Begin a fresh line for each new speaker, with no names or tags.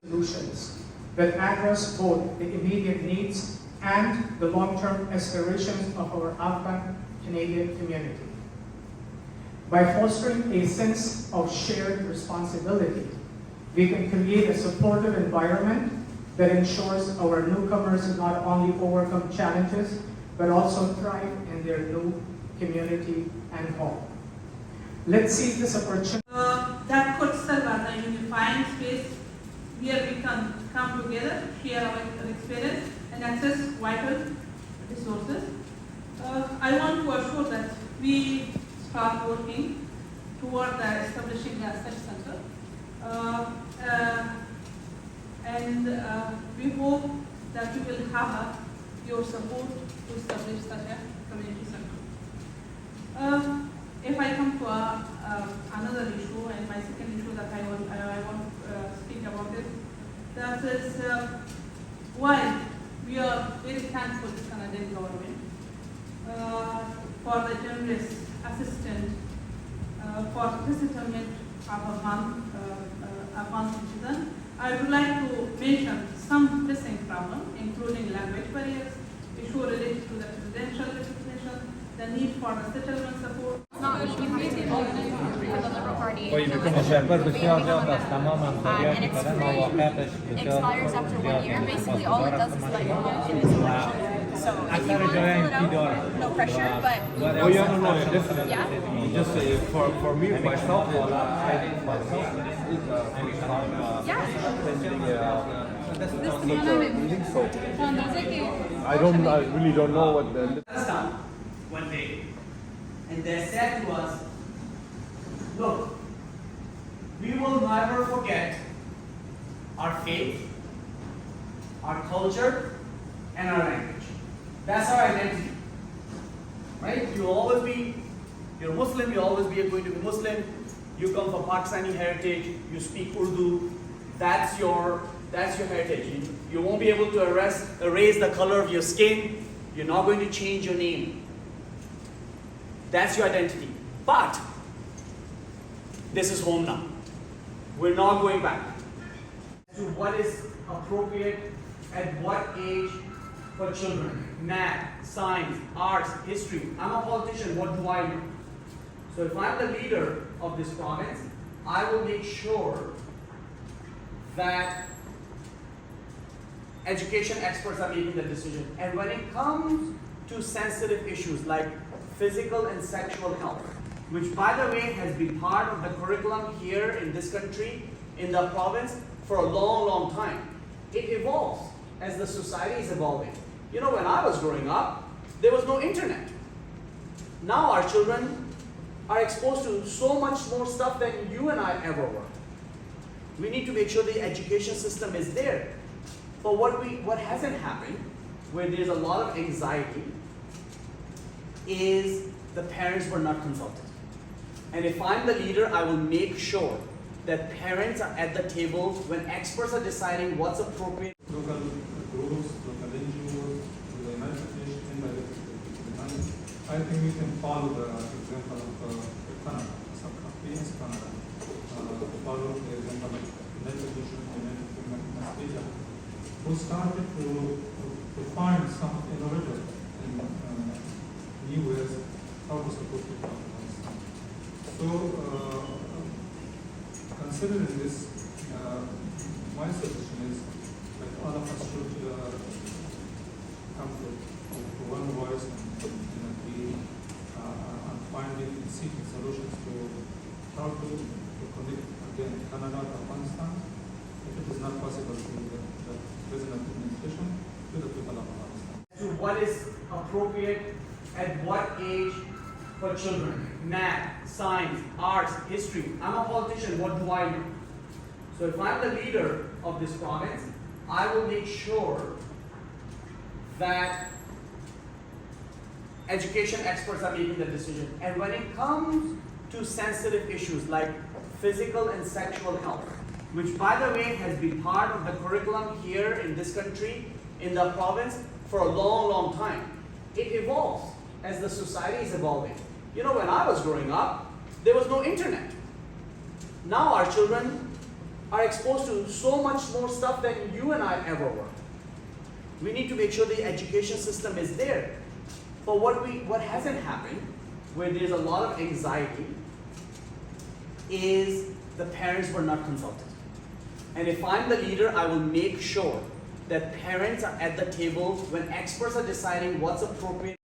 Solutions that address both the immediate needs and the long-term aspirations of our Afghan Canadian community. By fostering a sense of shared responsibility, we can create a supportive environment that ensures our newcomers not only overcome challenges, but also thrive in their new community and home. Let's seize this opportunity.
That could serve as a unifying space where we can come together, share our experience, and access vital resources. I want to assure that we start working toward establishing a such center. We hope that we will have your support to establish such a community center. If I come to another issue, and my second issue that I want to speak about it, that is why we are very thankful to the Canadian government for the generous assistance for resettlement of Afghan citizens. I would like to mention some pressing problems, including language barriers, issue related to the residential recognition, the need for the settlement support.
مشکل بسیار زیاد است. تمام نظریات که کردن مواقعش بسیار زیاد اکثر جای این داره.
No pressure, but
Oh yeah, no, definitely.
Yeah.
Just for me, myself, I really don't know what the.
One day, and they said to us, look, we will never forget our faith, our culture, and our language. That's our identity, right? You'll always be, you're Muslim, you'll always be going to be Muslim. You come from Pakistani heritage, you speak Urdu, that's your heritage. You won't be able to erase the color of your skin. You're not going to change your name. That's your identity. But this is home now. We're not going back. To what is appropriate at what age for children? Math, science, arts, history. I'm a politician, what do I know? So if I'm the leader of this province, I will make sure that education experts are making the decision. And when it comes to sensitive issues like physical and sexual health, which by the way has been part of the curriculum here in this country, in the province, for a long, long time. It evolves as the society is evolving. You know, when I was growing up, there was no internet. Now our children are exposed to so much more stuff than you and I ever were. We need to make sure the education system is there. But what hasn't happened, where there's a lot of anxiety, is the parents were not consulted. And if I'm the leader, I will make sure that parents are at the table when experts are deciding what's appropriate.
Local groups, local NGOs, the United Nations, I think we can follow the example of Canada, some countries, Canada, follow the example of United Nations, United Kingdom, who started to find some innovative and new ways how to support people in Afghanistan. So, considering this, my suggestion is that all of us should come to one voice and be finding and seeking solutions to how to connect again Canada to Afghanistan. If it is not possible to the present administration, to the people of Afghanistan.
To what is appropriate at what age for children? Math, science, arts, history. I'm a politician, what do I know? So if I'm the leader of this province, I will make sure that education experts are making the decision. And when it comes to sensitive issues like physical and sexual health, which by the way has been part of the curriculum here in this country, in the province, for a long, long time. It evolves as the society is evolving. You know, when I was growing up, there was no internet. Now our children are exposed to so much more stuff than you and I ever were. We need to make sure the education system is there. But what hasn't happened, where there's a lot of anxiety, is the parents were not consulted. And if I'm the leader, I will make sure that parents are at the table when experts are deciding what's appropriate.